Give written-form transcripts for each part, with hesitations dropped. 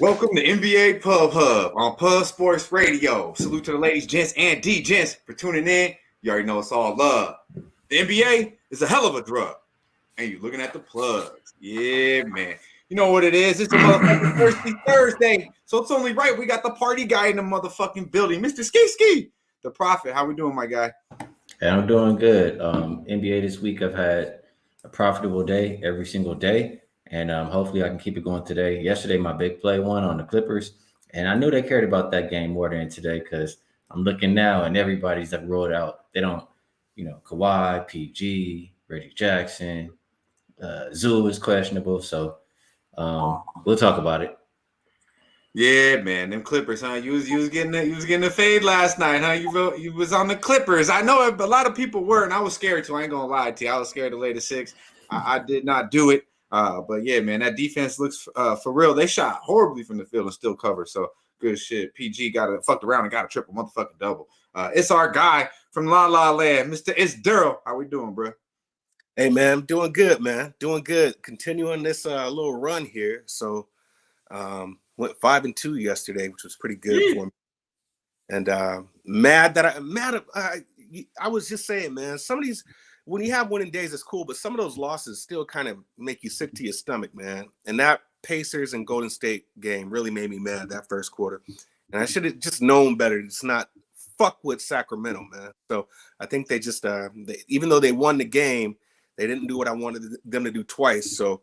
Welcome to NBA Pub Hub on Pub Sports Radio. Salute to the ladies, gents, and D-gents for tuning in. You already know it's all love. The NBA is a hell of a drug. And you're looking at the plugs. Yeah, man. You know what it is. It's a motherfucking Thirsty Thursday. So it's only right we got the party guy in the motherfucking building. Mr. Skee, the Prophet. How we doing, my guy? Hey, I'm doing good. NBA this week, I've had a profitable day every single day, and hopefully I can keep it going today. Yesterday, my big play won on the Clippers, and I knew they cared about that game more than today because I'm looking now and everybody's like rolled out. They don't, Kawhi, PG, Reggie Jackson, Zoo is questionable, so we'll talk about it. Yeah, man, them Clippers, huh? You was getting the fade last night, huh? You was on the Clippers. I know a lot of people were, and I was scared too. I ain't gonna lie to you. I was scared to lay the 6. I did not do it. But yeah, man, that defense looks for real. They shot horribly from the field and still covered. So good shit. PG fucked around and got a triple motherfucking double. It's our guy from La La Land, Mr. It's Derl. How we doing, bro? Hey, man, I'm doing good, man. Doing good. Continuing this little run here. So went 5-2 yesterday, which was pretty good for me. And I was just saying, man, some of these, when you have winning days, it's cool, but some of those losses still kind of make you sick to your stomach, man. And that Pacers and Golden State game really made me mad that first quarter. And I should have just known better. It's not fuck with Sacramento, man. So I think they just, even though they won the game, they didn't do what I wanted them to do twice. So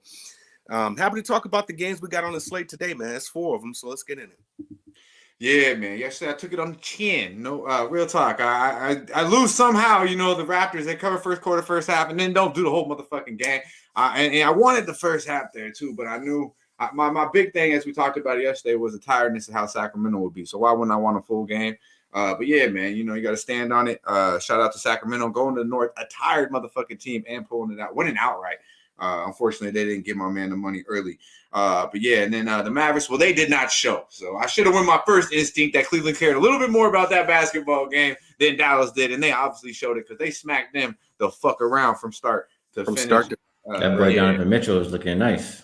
happy to talk about the games we got on the slate today, man. It's 4 of them, so let's get in it. Yeah, man. Yesterday I took it on the chin. No, real talk. I lose somehow. You know, the Raptors, they cover first quarter, first half, and then don't do the whole motherfucking game. And I wanted the first half there too, but I knew my big thing, as we talked about yesterday, was the tiredness of how Sacramento would be. So why wouldn't I want a full game? But yeah, man, you got to stand on it. Shout out to Sacramento going to the North, a tired motherfucking team, and pulling it out, winning outright. Unfortunately, they didn't give my man the money early. But yeah, and then the Mavericks, well, they did not show. So I should have went my first instinct that Cleveland cared a little bit more about that basketball game than Dallas did. And they obviously showed it because they smacked them the fuck around from start to finish. That boy Donovan Mitchell was looking nice.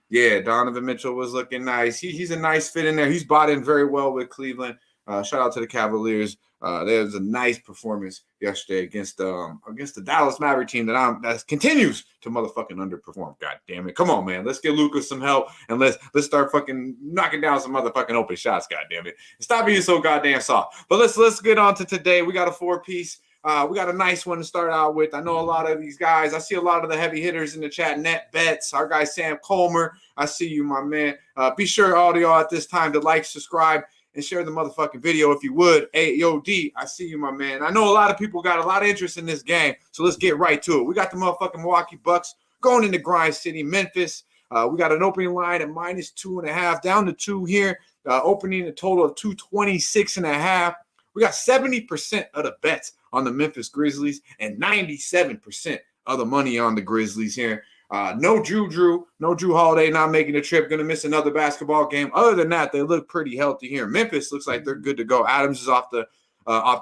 Yeah, Donovan Mitchell was looking nice. He's a nice fit in there. He's bought in very well with Cleveland. Shout out to the Cavaliers. There was a nice performance yesterday against the Dallas Maverick team that continues to motherfucking underperform. God damn it! Come on, man. Let's get Lucas some help and let's start fucking knocking down some motherfucking open shots. God damn it! Stop being so goddamn soft. But let's get on to today. We got a 4-piece. We got a nice one to start out with. I know a lot of these guys. I see a lot of the heavy hitters in the chat. Net Bets, our guy Sam Colmer. I see you, my man. Be sure all of y'all at this time to like, subscribe, and share the motherfucking video if you would. Hey, yo, D, I see you, my man. I know a lot of people got a lot of interest in this game, so let's get right to it. We got the motherfucking Milwaukee Bucks going into Grind City, Memphis. We got an opening line at -2.5, down to 2 here, opening a total of 226.5. We got 70% of the bets on the Memphis Grizzlies and 97% of the money on the Grizzlies here. No Drew Holiday not making the trip, going to miss another basketball game. Other than that, they look pretty healthy here. Memphis looks like they're good to go. Adams is off the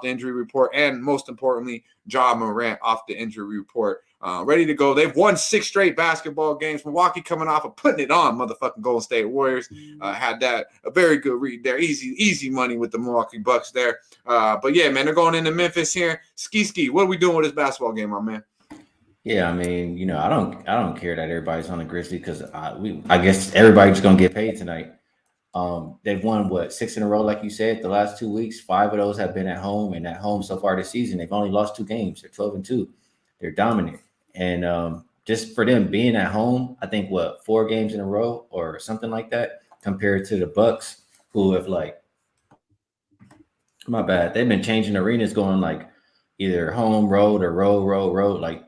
injury report, and most importantly, Ja Morant off the injury report, ready to go. They've won 6 straight basketball games. Milwaukee coming off of putting it on motherfucking Golden State Warriors. Had that a very good read there. Easy money with the Milwaukee Bucks there. But yeah, man, they're going into Memphis here. Skee, what are we doing with this basketball game, my man? Yeah, I mean, I don't care that everybody's on the Grizzlies because I guess everybody's gonna get paid tonight. They've won 6 in a row, like you said. The last 2 weeks, 5 of those have been at home, and at home so far this season, they've only lost 2 games. They're 12-2. They're dominant, and just for them being at home, I think 4 games in a row or something like that, compared to the Bucks, who have my bad, they've been changing arenas, going like either home, road, or road. Like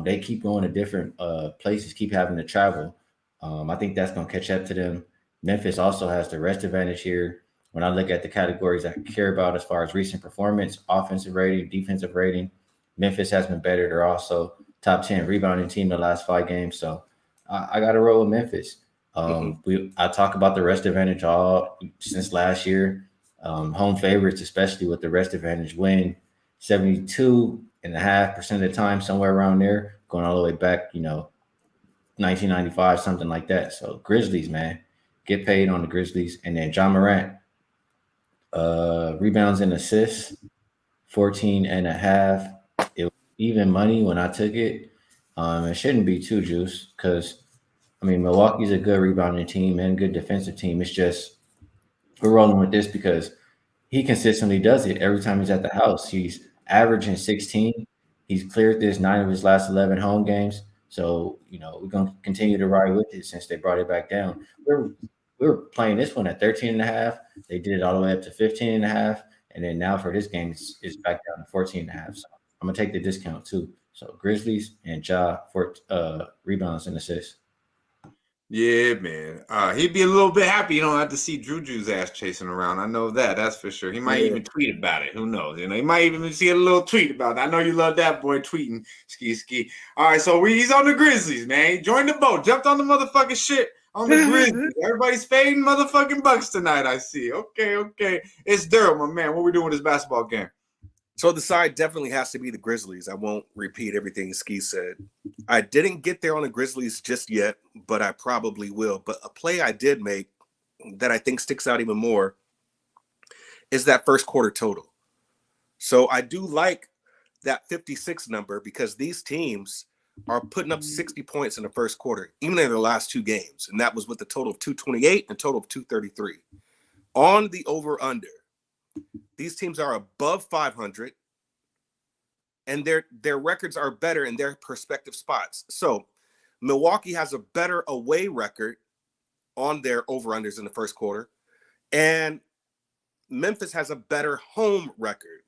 they keep going to different places, keep having to travel. I think that's going to catch up to them. Memphis also has the rest advantage here. When I look at the categories I care about as far as recent performance, offensive rating, defensive rating, Memphis has been better. They're also top 10 rebounding team the last 5 games. So I got to roll with Memphis. I talk about the rest advantage all since last year. Home favorites, especially with the rest advantage, win 72.5% of the time, somewhere around there, going all the way back, 1995, something like that. So Grizzlies, man, get paid on the Grizzlies. And then John Morant, rebounds and assists, 14 and a half. It was even money when I took it. It shouldn't be too juice because, I mean, Milwaukee's a good rebounding team and good defensive team. It's just we're rolling with this because he consistently does it every time he's at the house. He's averaging 16. He's cleared this 9 of his last 11 home games. So, we're going to continue to ride with it since they brought it back down. We were playing this one at 13 and a half. They did it all the way up to 15 and a half. And then now for this game, it's back down to 14 and a half. So I'm going to take the discount too. So Grizzlies and Ja for rebounds and assists. Yeah, man. He'd be a little bit happy you don't have to see Juju's ass chasing around. I know that's for sure. He might even tweet about it. Who knows? He might even see a little tweet about it. I know you love that boy tweeting. Ski. All right, so he's on the Grizzlies, man. He joined the boat, jumped on the motherfucking shit on the Grizzlies. Everybody's fading motherfucking Bucks tonight, I see. Okay. It's Derl, my man. What we doing with this basketball game? So the side definitely has to be the Grizzlies. I won't repeat everything Skee said. I didn't get there on the Grizzlies just yet, but I probably will. But a play I did make that I think sticks out even more is that first quarter total. So I do like that 56 number because these teams are putting up 60 points in the first quarter, even in their last two games. And that was with a total of 228 and a total of 233. On the over-under, these teams are above 500, and their records are better in their respective spots. So Milwaukee has a better away record on their over-unders in the first quarter, and Memphis has a better home record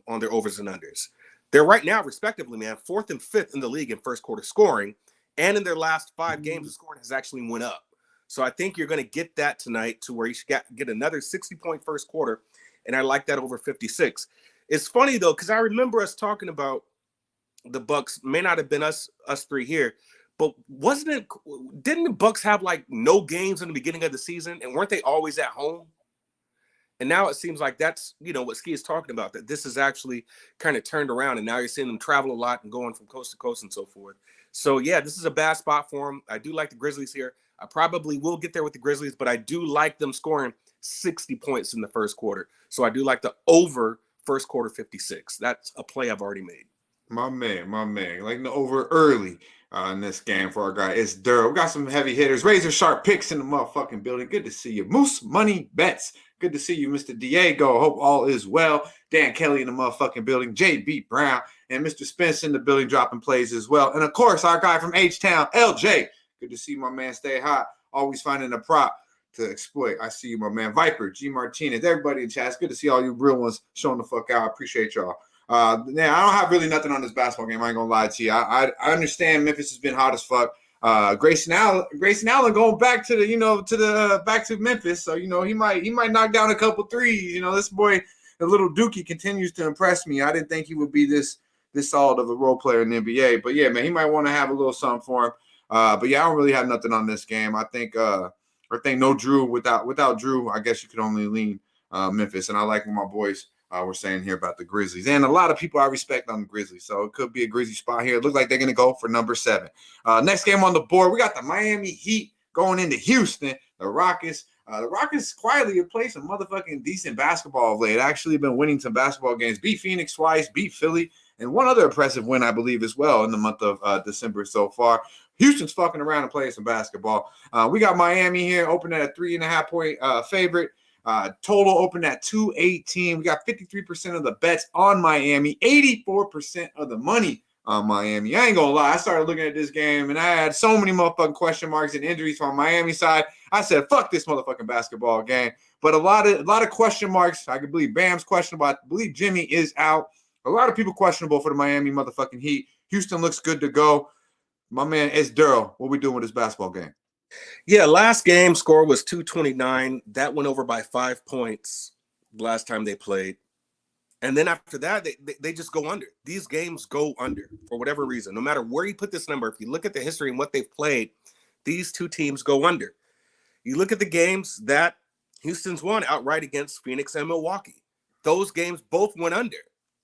on their overs and unders. They're right now, respectively, man, 4th and 5th in the league in first quarter scoring, and in their last 5 games, the scoring has actually went up. So I think you're going to get that tonight to where you should get another 60-point first quarter, and I like that over 56. It's funny, though, because I remember us talking about the Bucks. May not have been us three here, but didn't the Bucks have like no games in the beginning of the season, and weren't they always at home? And now it seems like that's, what Skee is talking about, that this is actually kind of turned around, and now you're seeing them travel a lot and going from coast to coast and so forth. So, yeah, this is a bad spot for them. I do like the Grizzlies here. I probably will get there with the Grizzlies, but I do like them scoring 60 points in the first quarter. So I do like the over first quarter 56. That's a play I've already made. My man. Like the over early in this game for our guy. It's Derl. We got some heavy hitters. Razor sharp picks in the motherfucking building. Good to see you. Moose Money Bets. Good to see you, Mr. Diego. Hope all is well. Dan Kelly in the motherfucking building. JB Brown and Mr. Spence in the building dropping plays as well. And, of course, our guy from H-Town, LJ. Good to see my man stay hot. Always finding a prop to exploit. I see you, my man. Viper, G. Martinez, everybody in chat. It's good to see all you real ones showing the fuck out. I appreciate y'all. Now, I don't have really nothing on this basketball game. I ain't going to lie to you. I understand Memphis has been hot as fuck. Grayson Allen going back to the back to Memphis. So, he might knock down a couple threes. This boy, the little Dookie, continues to impress me. I didn't think he would be this solid of a role player in the NBA. But, yeah, man, he might want to have a little something for him. But, yeah, I don't really have nothing on this game. I think no Drew. Without Drew, I guess you could only lean Memphis. And I like what my boys were saying here about the Grizzlies. And a lot of people I respect on the Grizzlies. So it could be a Grizzly spot here. It looks like they're going to go for number 7. Next game on the board, we got the Miami Heat going into Houston. The Rockets quietly have played some motherfucking decent basketball of late. Actually been winning some basketball games. Beat Phoenix twice, beat Philly, and one other impressive win, I believe, as well in the month of December so far. Houston's fucking around and playing some basketball. We got Miami here open at a 3.5-point favorite. Total open at 218. We got 53% of the bets on Miami, 84% of the money on Miami. I ain't gonna lie. I started looking at this game and I had so many motherfucking question marks and injuries from Miami side. I said, fuck this motherfucking basketball game. But a lot of question marks. I can believe Bam's questionable. I believe Jimmy is out. A lot of people questionable for the Miami motherfucking Heat. Houston looks good to go. My man, it's Derl. What we doing with this basketball game? Yeah, last game score was 229. That went over by 5 points last time they played. And then after that, they just go under. These games go under for whatever reason. No matter where you put this number, if you look at the history and what they've played, these two teams go under. You look at the games that Houston's won outright against Phoenix and Milwaukee. Those games both went under.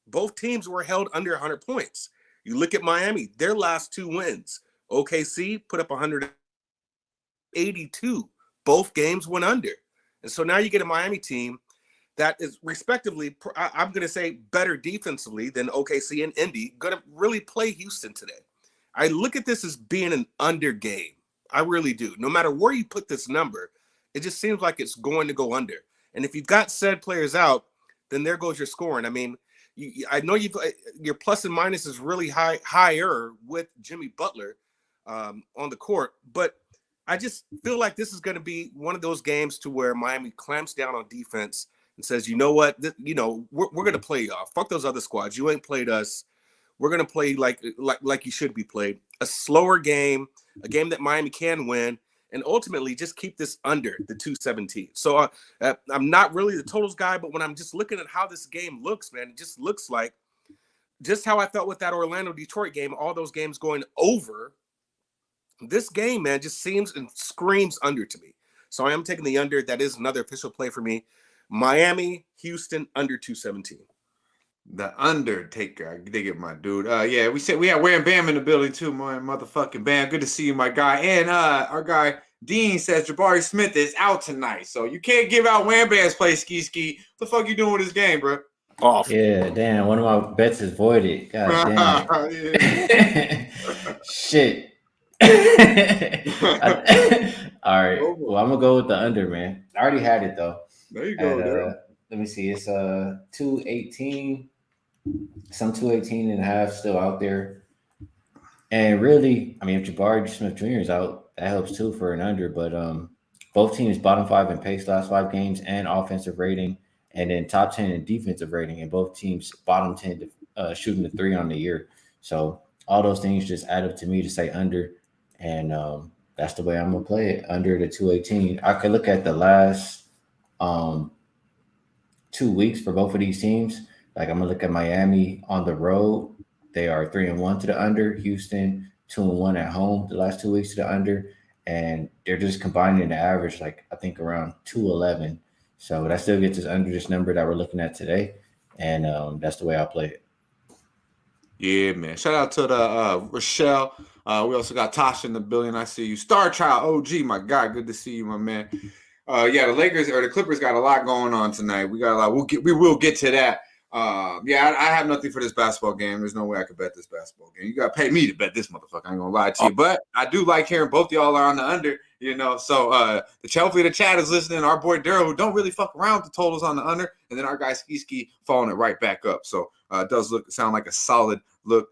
Both teams were held under 100 points. You look at Miami, their last 2 wins. OKC put up 182 both games went under. And so now you get a Miami team that is respectively, I'm going to say, better defensively than OKC and Indy, going to really play Houston today. I look at this as being an under game. I really do. No matter where you put this number, it just seems like it's going to go under. And if you've got said players out, then there goes your scoring. I mean, I know your plus and minus is really higher with Jimmy Butler on the court, but I just feel like this is going to be one of those games to where Miami clamps down on defense and says, you know what, we're going to play y'all. Fuck those other squads. You ain't played us. We're going to play like you should be played. A slower game, a game that Miami can win, and ultimately just keep this under the 217. So I'm not really the totals guy, but when I'm just looking at how this game looks, man, it just looks like just how I felt with that Orlando-Detroit game, all those games going over. This game, man, just seems and screams under to me. So I am taking the under. That is another official play for me. Miami, Houston, under 217. The Undertaker. I dig it, my dude. Yeah, we said we had Wham Bam in the building too, my motherfucking Bam. Good to see you, my guy. And our guy Dean says Jabari Smith is out tonight. So you can't give out Wham Bam's play, Ski. What the fuck you doing with this game, bro? Off. Yeah, damn. One of my bets is voided. God damn. Shit. All right. Well, I'm gonna go with the under, man. I already had it though. There you go. Let me see. It's 218. Some 218 and a half still out there. And really, I mean, if Jabari Smith Jr. is out, that helps too for an under. But both teams bottom 5 in pace last 5 games and offensive rating, and then top 10 in defensive rating, and both teams bottom 10 shooting the 3 on the year. So all those things just add up to me to say under. And that's the way I'm going to play it, under the 218. I could look at the last 2 weeks for both of these teams. Like, I'm going to look at Miami on the road. They are 3-1 to the under. Houston, 2-1 at home the last 2 weeks to the under. And they're just combining the average, like, I think around 211. So that still gets us under this number that we're looking at today. And that's the way I play it. Yeah, man. Shout out to the Rochelle. We also got Tasha in the building. I see you. Star Child OG, my guy. Good to see you, my man. Yeah, the Lakers or the Clippers got a lot going on tonight. We got a lot. We will get to that. Yeah, I have nothing for this basketball game. There's no way I could bet this basketball game. You got to pay me to bet this motherfucker. I ain't gonna lie to you, but I do like hearing both y'all are on the under. You know, so hopefully the chat is listening. Our boy Derl, who don't really fuck around with the totals on the under, and then our guy Skee following it right back up. So it does sound like a solid look.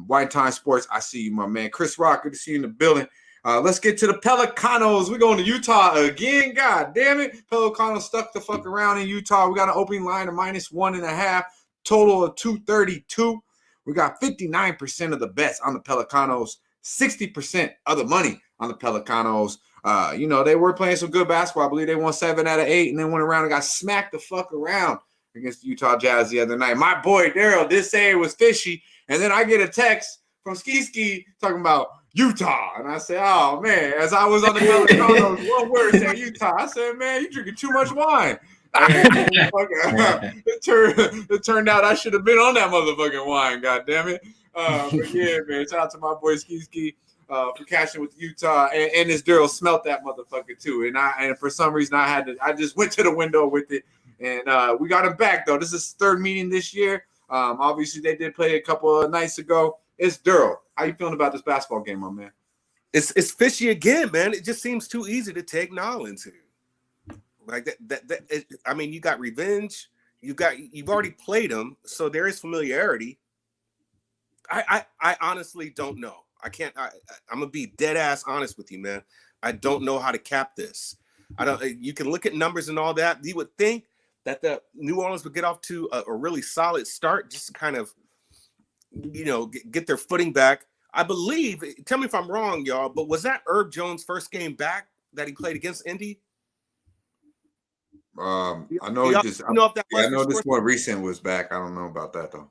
White Time Sports, I see you, my man. Chris Rock, good to see you in the building. Let's get to the Pelicanos. We're going to Utah again. God damn it. Pelicanos stuck the fuck around in Utah. We got an opening line of -1.5, total of 232. We got 59% of the bets on the Pelicanos, 60% of the money on the Pelicanos. They were playing some good basketball. I believe they won 7 out of 8 and then went around and got smacked the fuck around against the Utah Jazz the other night. My boy Derl did say it was fishy. And then I get a text from Skee talking about Utah. And I said, oh, man, as I was on the Pelicanos, one word said Utah. I said, man, you drinking too much wine. It turned out I should have been on that motherfucking wine, God damn it. But yeah, man, shout out to my boy Skee for cashing with Utah. And this girl smelt that motherfucker too. And for some reason I just went to the window with it. And we got him back, though. This is his 3rd meeting this year. Obviously, they did play a couple of nights ago. It's Derl. How you feeling about this basketball game, my man? It's fishy again, man. It just seems too easy to take Nol into. Like that. I mean, you got revenge. You've already played them, so there is familiarity. I honestly don't know. I can't. I'm gonna be dead ass honest with you, man. I don't know how to cap this. You can look at numbers and all that. You would think that the New Orleans would get off to a really solid start, just to kind of, get their footing back. I believe, tell me if I'm wrong, y'all, but was that Herb Jones' first game back that he played against Indy? I know this more recent was back. I don't know about that though.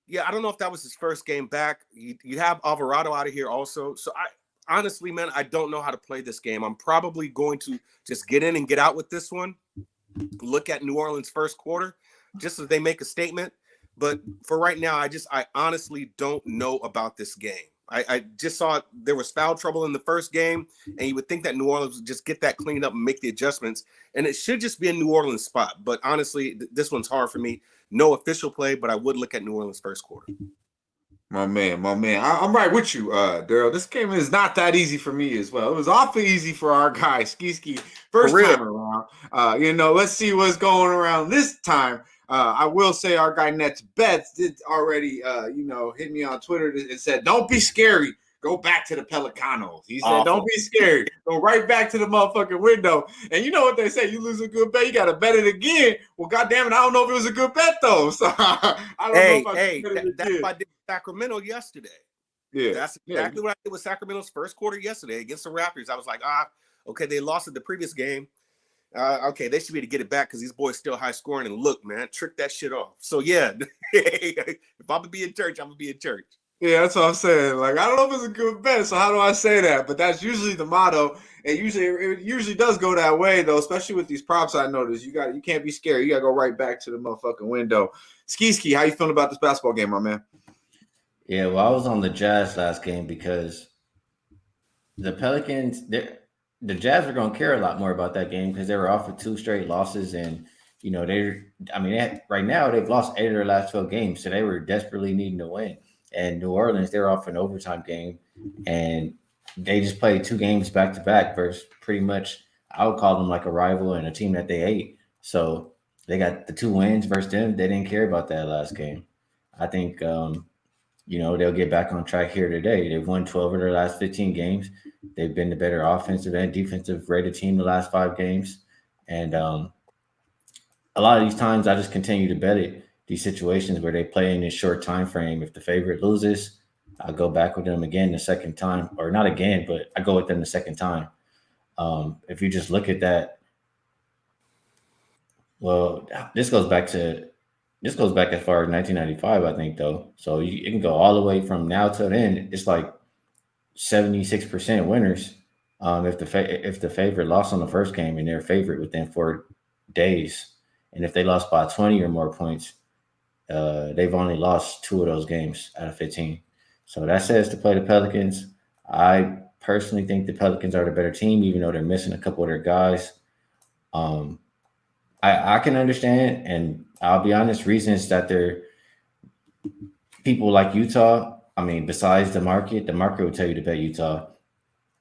Yeah, I don't know if that was his first game back. You have Alvarado out of here also. So honestly, man, I don't know how to play this game. I'm probably going to just get in and get out with this one. Look at New Orleans first quarter, just so they make a statement. But for right now, I honestly don't know about this game. I just saw there was foul trouble in the first game, and you would think that New Orleans would just get that cleaned up and make the adjustments, and it should just be a New Orleans spot. But honestly, this one's hard for me. No official play, but I would look at New Orleans first quarter. My man. I'm right with you, Daryl. This game is not that easy for me as well. It was awfully easy for our guy, Skee, first time around. Let's see what's going around this time. I will say our guy Nets Bets did already, hit me on Twitter and said, don't be scary. Go back to the Pelicanos. He said, don't be scared. Go right back to the motherfucking window. And you know what they say, you lose a good bet, you got to bet it again. Well, goddamn it, I don't know if it was a good bet, though. So I don't know if that's what I did with Sacramento yesterday. Yeah. That's exactly what I did with Sacramento's first quarter yesterday against the Raptors. I was like, okay, they lost in the previous game. Okay, they should be able to get it back because these boys still high scoring. And look, man, trick that shit off. So, yeah, if I'm going to be in church, I'm going to be in church. Yeah, that's what I'm saying. Like, I don't know if it's a good bet, so how do I say that? But that's usually the motto. It usually does go that way, though, especially with these props. I noticed you can't be scared. You got to go right back to the motherfucking window. Skee, how you feeling about this basketball game, my man? Yeah, well, I was on the Jazz last game because the Pelicans, the Jazz are going to care a lot more about that game because they were off of 2 straight losses, and right now they've lost 8 of their last 12 games, so they were desperately needing to win. And New Orleans, they're off an overtime game, and they just played 2 games back to back versus pretty much, I would call them like a rival and a team that they hate. So they got the 2 wins versus them. They didn't care about that last game. I think, they'll get back on track here today. They've won 12 of their last 15 games. They've been the better offensive and defensive rated team the last 5 games. And a lot of these times I just continue to bet it. These situations where they play in a short time frame. If the favorite loses, I'll go back with them again the second time, or not again, but I go with them the second time. If you just look at that, well, this goes back as far as 1995, I think, though. So you can go all the way from now till then. It's like 76% winners. If the favorite lost on the first game and they're favorite within 4 days, and if they lost by 20 or more points, they've only lost 2 of those games out of 15. So that says to play the Pelicans. I personally think the Pelicans are the better team, even though they're missing a couple of their guys. I can understand, and I'll be honest, reasons that they're people like Utah. I mean, besides the market will tell you to bet Utah,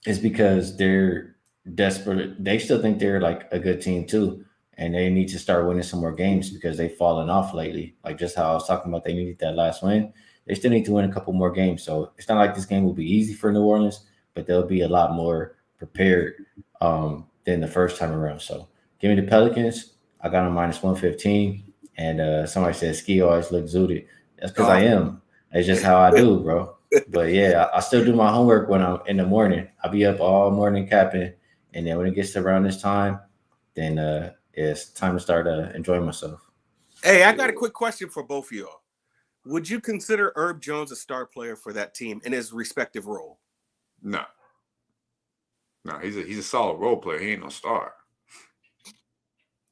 is because they're desperate. They still think they're like a good team too. And they need to start winning some more games because they've fallen off lately. Like just how I was talking about, they needed that last win. They still need to win a couple more games. So it's not like this game will be easy for New Orleans, but they'll be a lot more prepared than the first time around. So give me the Pelicans. I got them minus 115. And somebody said Skee always looks zooted. That's because I am. It's just how I do, bro. But yeah, I still do my homework when I'm in the morning. I'll be up all morning capping. And then when it gets to around this time, then it's time to start enjoying myself. Hey, I got a quick question for both of y'all. Would you consider Herb Jones a star player for that team in his respective role? No, he's a solid role player. He ain't no star.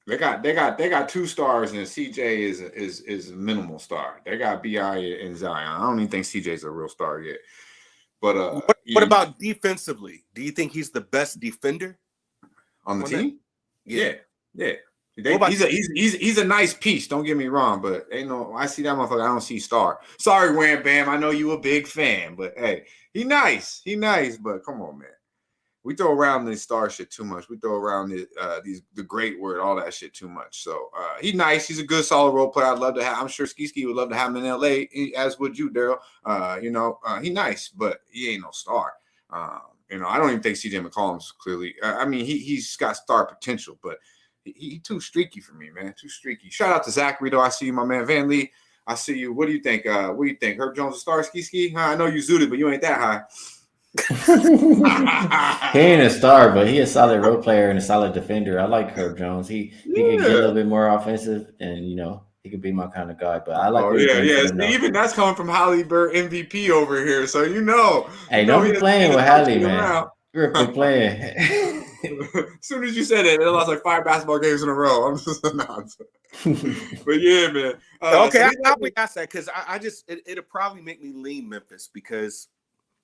They got 2 stars, and CJ is a minimal star. They got BI and Zion. I don't even think CJ's a real star yet. But what about defensively? Do you think he's the best defender on the team? Yeah. He's a nice piece. Don't get me wrong, but I see that motherfucker. I don't see star. Sorry, Wham Bam. I know you a big fan, but hey, he nice. But come on, man. We throw around this star shit too much. We throw around the great word, all that shit too much. So he's nice. He's a good, solid role player. I'd love to have. I'm sure Skee would love to have him in LA, as would you, Daryl. He's nice, but he ain't no star. I don't even think CJ McCollum's clearly. He's got star potential, but he too streaky for me, man. Too streaky. Shout out to Zachary, though. I see you, my man. Van Lee, I see you. What do you think? Herb Jones a star, Skee? I know you zooted, but you ain't that high. He ain't a star, but he a solid role player and a solid defender. I like Herb Jones. He can get a little bit more offensive, and he could be my kind of guy. But I like. Even that's coming from Halle Burr MVP over here, so Hey, don't be playing with Halle, man. You're playing. As soon as you said it, they lost like 5 basketball games in a row. I'm just a nonsense. But yeah, man. Okay, I'll be asked that because I just it'll probably make me lean Memphis because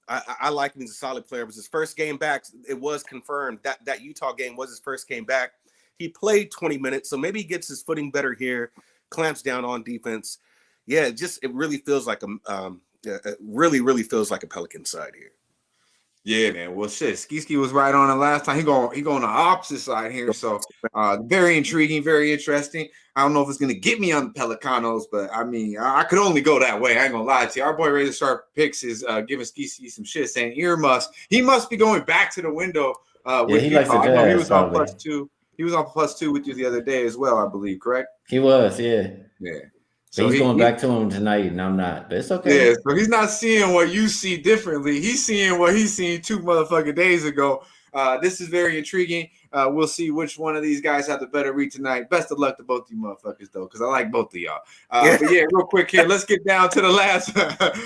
I like him. He's a solid player. It was his first game back. It was confirmed that Utah game was his first game back. He played 20 minutes, so maybe he gets his footing better here, clamps down on defense. Yeah, it really feels like it really feels like a Pelican side here. Yeah, man. Well, shit, Skee was right on it last time. He go on the opposite side here. So very intriguing, very interesting. I don't know if it's gonna get me on the Pelicanos, but I mean, I could only go that way. I ain't gonna lie to you. Our boy Razor Sharp Picks is giving Skee some shit, saying earmuffs. He must be going back to the window with he Utah. likes the I know he Jazz, was on probably. +2. He was on +2 with you the other day as well, I believe, correct? He was, yeah. Yeah. So he's going back to him tonight, and I'm not. But it's okay. Yeah, so he's not seeing what you see differently. He's seeing what he's seen 2 motherfucking days ago. This is very intriguing. We'll see which one of these guys have the better read tonight. Best of luck to both you motherfuckers, though, because I like both of y'all. But yeah, real quick here, let's get down to the last.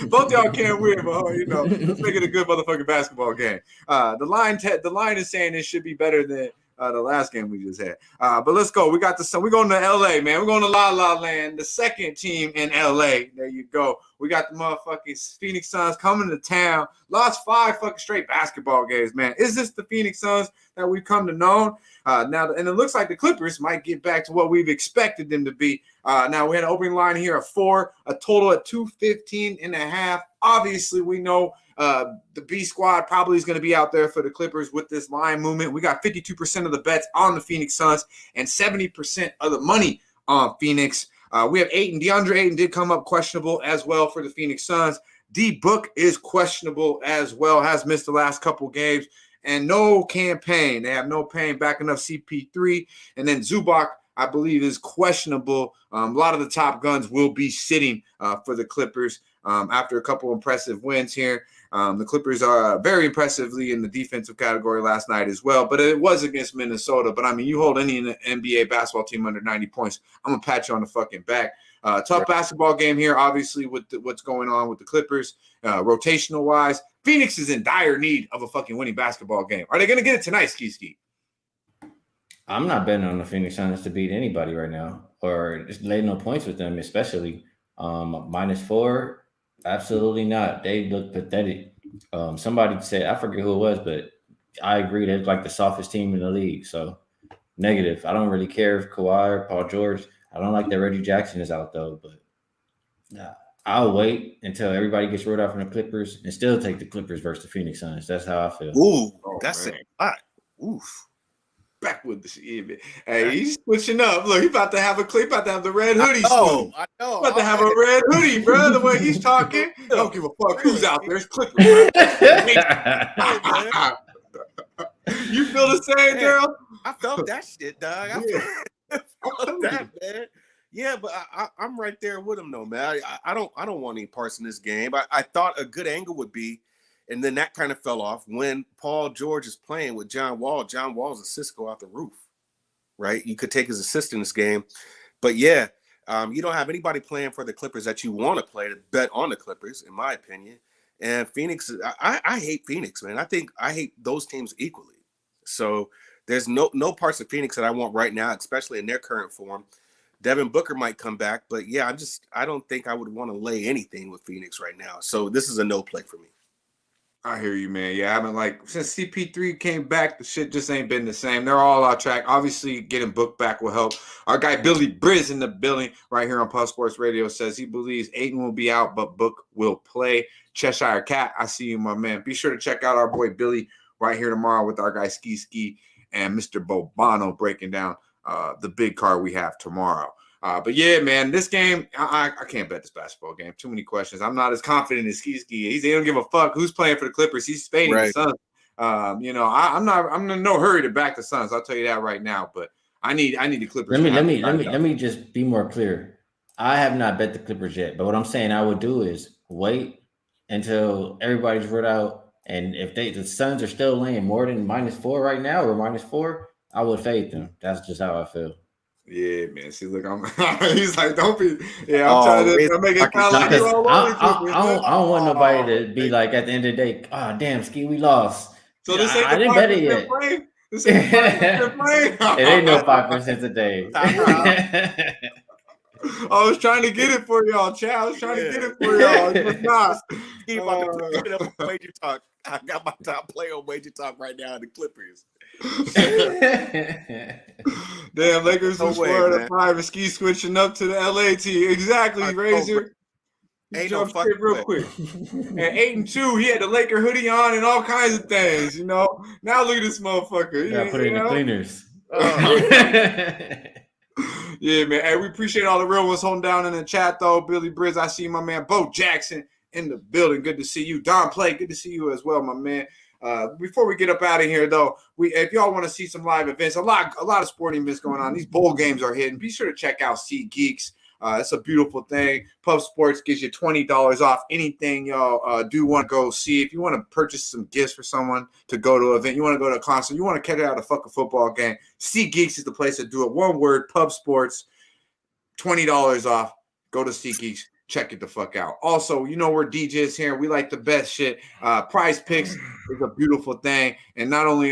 Both y'all can't win, but let's make it a good motherfucking basketball game. The line is saying it should be better than the last game we just had. But let's go. We got the sun. We're going to LA, man. We're going to La La Land, the second team in LA. There you go. We got the motherfucking Phoenix Suns coming to town. Lost 5 fucking straight basketball games, man. Is this the Phoenix Suns that we've come to know? Now, and it looks like the Clippers might get back to what we've expected them to be. Now, we had an opening line here of 4, a total at 215.5. Obviously, we know the B squad probably is going to be out there for the Clippers with this line movement. We got 52% of the bets on the Phoenix Suns and 70% of the money on Phoenix. We have Ayton. DeAndre Ayton did come up questionable as well for the Phoenix Suns. D Book is questionable as well, has missed the last couple games. And no campaign. They have no pain backing up CP3. And then Zubac, I believe, is questionable. A lot of the top guns will be sitting for the Clippers after a couple impressive wins here. The Clippers are very impressively in the defensive category last night as well, but it was against Minnesota. But, I mean, you hold any NBA basketball team under 90 points, I'm going to pat you on the fucking back. Tough basketball game here, obviously, with what's going on with the Clippers, rotational-wise. Phoenix is in dire need of a fucking winning basketball game. Are they going to get it tonight, Skee? I'm not betting on the Phoenix Suns to beat anybody right now or just lay no points with them, especially -4. Absolutely not. They look pathetic. Somebody said, I forget who it was, but I agree they're like the softest team in the league. So negative. I don't really care if Kawhi or Paul George. I don't like that Reggie Jackson is out though, but I'll wait until everybody gets ruled out from the Clippers and still take the Clippers versus the Phoenix Suns. That's how I feel. Ooh, that's it. Oof. Back with the shit. Hey, he's switching up. Look, he's about to have the red hoodie. I know. About to have a red hoodie, bro. The way he's talking, don't give a fuck who's out there. It's Clippers. Bro. You feel the same, Derl? I felt that shit, dog. I felt that, man. Yeah, but I'm right there with him, though, man. I don't want any parts in this game. I thought a good angle would be. And then that kind of fell off when Paul George is playing with John Wall. John Wall's assists go out the roof, right? You could take his assist in this game. But, yeah, you don't have anybody playing for the Clippers that you want to play to bet on the Clippers, in my opinion. And Phoenix, I hate Phoenix, man. I hate those teams equally. So there's no parts of Phoenix that I want right now, especially in their current form. Devin Booker might come back. But, yeah, I don't think I would want to lay anything with Phoenix right now. So this is a no play for me. I hear you, man. Yeah, I mean, since CP3 came back, the shit just ain't been the same. They're all out track. Obviously, getting Book back will help. Our guy Billy Briz in the building right here on Puff Sports Radio says he believes Ayton will be out, but Book will play. Cheshire Cat, I see you, my man. Be sure to check out our boy Billy right here tomorrow with our guy Skee and Mr. Bobano breaking down the big card we have tomorrow. But yeah, man, this game, I can't bet this basketball game. Too many questions. I'm not as confident as Skee. He don't give a fuck who's playing for the Clippers. He's fading the Suns. I'm in no hurry to back the Suns. I'll tell you that right now. But I need the Clippers. Let me just be more clear. I have not bet the Clippers yet, but what I'm saying I would do is wait until everybody's ruled out, and if the Suns are still laying more than -4 right now or -4, I would fade them. That's just how I feel. Yeah, man. See, look, he's like, don't be. Yeah, I'm trying to make it sound like you all over. I don't want nobody to be like at the end of the day, oh, damn, Skee, we lost. So this ain't I didn't bet it yet. This ain't 5% play. It ain't no 5% today. I was trying to get it for y'all, Chad. I was trying to get it for y'all. It was not. Keep about to put it up on Wager Talk. I got my top player on Wager Talk right now, the Clippers. Damn, Lakers No was way, Florida man. 5 and Ski switching up to the LA team. Exactly, Razor. He Ain't no jumped fucking ship real way. quick. At 8-2, he had the Laker hoodie on and all kinds of things, you know. Now look at this motherfucker. Yeah, put it in the cleaners. Yeah, man. Hey, we appreciate all the real ones holding down in the chat, though. Billy Briz, I see my man Bo Jackson in the building. Good to see you. Don Play, good to see you as well, my man. Before we get up out of here, though, if y'all want to see some live events, a lot of sporting events going on. These bowl games are hitting. Be sure to check out Sea Geeks. It's a beautiful thing. Pub Sports gives you $20 off anything y'all do want to go see. If you want to purchase some gifts for someone to go to an event, you want to go to a concert, you want to catch out a fucking football game, Sea Geeks is the place to do it. One word, Pub Sports, $20 off. Go to Sea Geeks. Check it the fuck out. Also, you know we're DJs here. We like the best shit. Prize Picks is a beautiful thing, and not only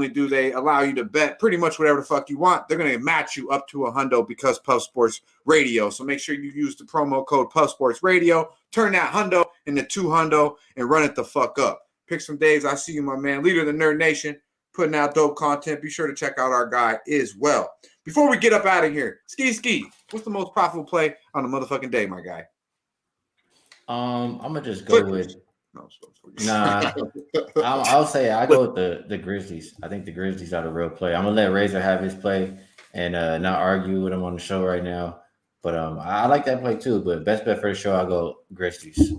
do they allow you to bet pretty much whatever the fuck you want, they're gonna match you up to $100 because Puff Sports Radio. So make sure you use the promo code Puff Sports Radio. Turn that $100 into $200 and run it the fuck up. Pick some days. I see you, my man, leader of the Nerd Nation, putting out dope content. Be sure to check out our guy as well. Before we get up out of here, Ski, what's the most profitable play on the motherfucking day, my guy? I'm gonna just go with. Nah, I'll say I go with the Grizzlies. I think the Grizzlies are the real play. I'm gonna let Razor have his play and not argue with him on the show right now. But I like that play too. But best bet for the show, I'll go Grizzlies.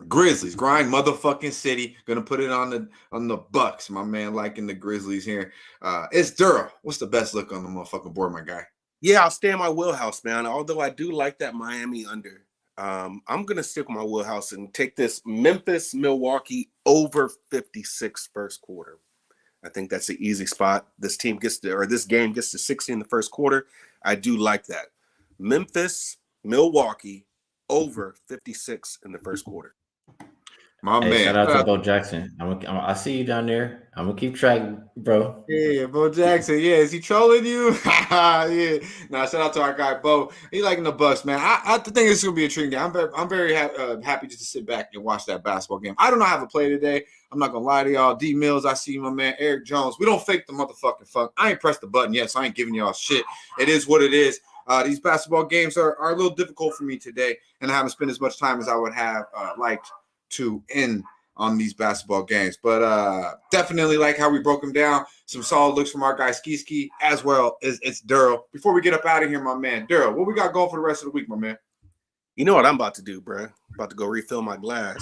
Grizzlies, grind motherfucking city. Gonna put it on the Bucks, my man. Liking the Grizzlies here. It's Derl. What's the best look on the motherfucking board, my guy? Yeah, I'll stay in my wheelhouse, man. Although I do like that Miami under. I'm gonna stick with my wheelhouse and take this Memphis-Milwaukee over 56 first quarter. I think that's an easy spot. This game gets to 60 in the first quarter. I do like that. Memphis-Milwaukee over 56 in the first quarter. My man. Shout out to Bo Jackson. I see you down there. I'm gonna keep track, bro. Yeah, Bo Jackson. Yeah, is he trolling you? Yeah. Nah, shout out to our guy Bo. He liking the Bucks, man. I think it's gonna be a intriguing game. I'm very happy just to sit back and watch that basketball game. I don't know how to play today. I'm not gonna lie to y'all. D Mills, I see my man Eric Jones. We don't fake the motherfucking funk. I ain't pressed the button yet, so I ain't giving y'all shit. It is what it is. These basketball games are a little difficult for me today, and I haven't spent as much time as I would have liked to end on these basketball games. But definitely like how we broke them down. Some solid looks from our guy Ski as well as it's Derl. Before we get up out of here, my man, Derl, what we got going for the rest of the week, my man? You know what I'm about to do, bro? About to go refill my glass.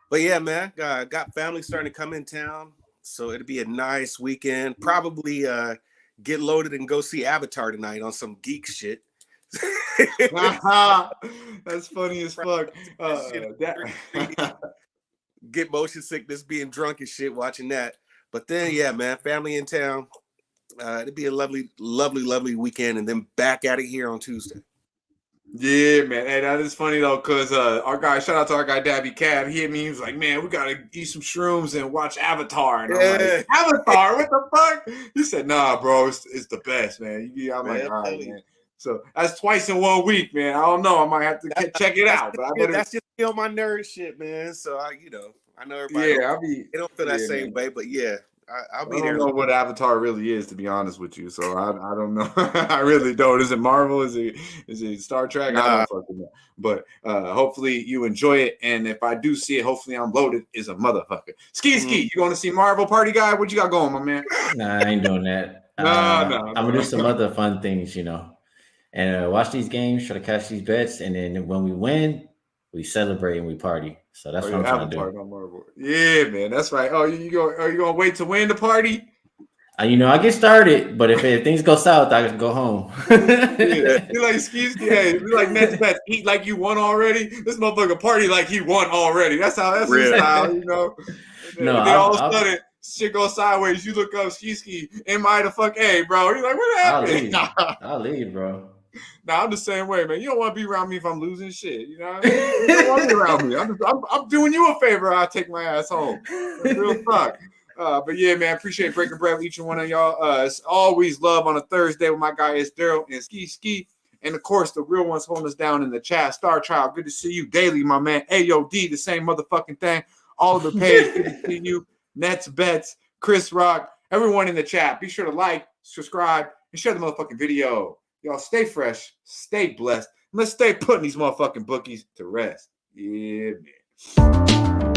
But yeah, man, got family starting to come in town. So it'll be a nice weekend. Probably get loaded and go see Avatar tonight on some geek shit. That's funny as fuck. Get motion sickness being drunk and shit watching that. But then, yeah, man, family in town. It'll be a lovely, lovely, lovely weekend, and then back at it here on Tuesday. Yeah, man. Hey, that is funny though, because our guy, shout out to our guy Dabby Cab, he hit me. He was like, "Man, we gotta eat some shrooms and watch Avatar." And I'm like, "Avatar? What the fuck?" He said, "Nah, bro, it's the best, man." I'm like, "All right, man." So that's twice in 1 week, man. I don't know. I might have to check it out. But that's just on my nerd shit, man. So I know everybody. Yeah, they don't feel that same way, but yeah. I'll be there. I don't know what Avatar really is, to be honest with you. So I don't know. I really don't. Is it Marvel? Is it Star Trek? I don't fucking know. But hopefully you enjoy it. And if I do see it, hopefully I'm loaded is a motherfucker. Ski, you going to see Marvel Party Guy? What you got going, my man? Nah, I ain't doing that. No. I'm gonna do some other fun things, and watch these games, try to catch these bets, and then when we win, we celebrate and we party. So that's what I'm trying to do. Yeah, man, that's right. Oh, are you gonna wait to win the party? I get started, but if things go south, I can go home. Yeah, you like Skee? Hey, you like next best eat like you won already. This motherfucker party like he won already. That's his style, No, then all of a sudden shit goes sideways. You look up Skee. Am I the fuck? Hey, bro. You're like, what happened? I'll leave, bro. Nah, I'm the same way, man. You don't want to be around me if I'm losing shit. You know what I mean? You don't want to be around me. I'm doing you a favor. I'll take my ass home. That's real talk. But yeah, man, appreciate breaking bread with each and one of y'all. It's always love on a Thursday with my guy is Derl and Skee. And of course, the real ones holding us down in the chat. Star Child, good to see you. Daily, my man. AOD, the same motherfucking thing. Oliver Page, good to see you. Nets Bets, Chris Rock, everyone in the chat. Be sure to like, subscribe, and share the motherfucking video. Y'all stay fresh, stay blessed. Let's stay putting these motherfucking bookies to rest. Yeah, man.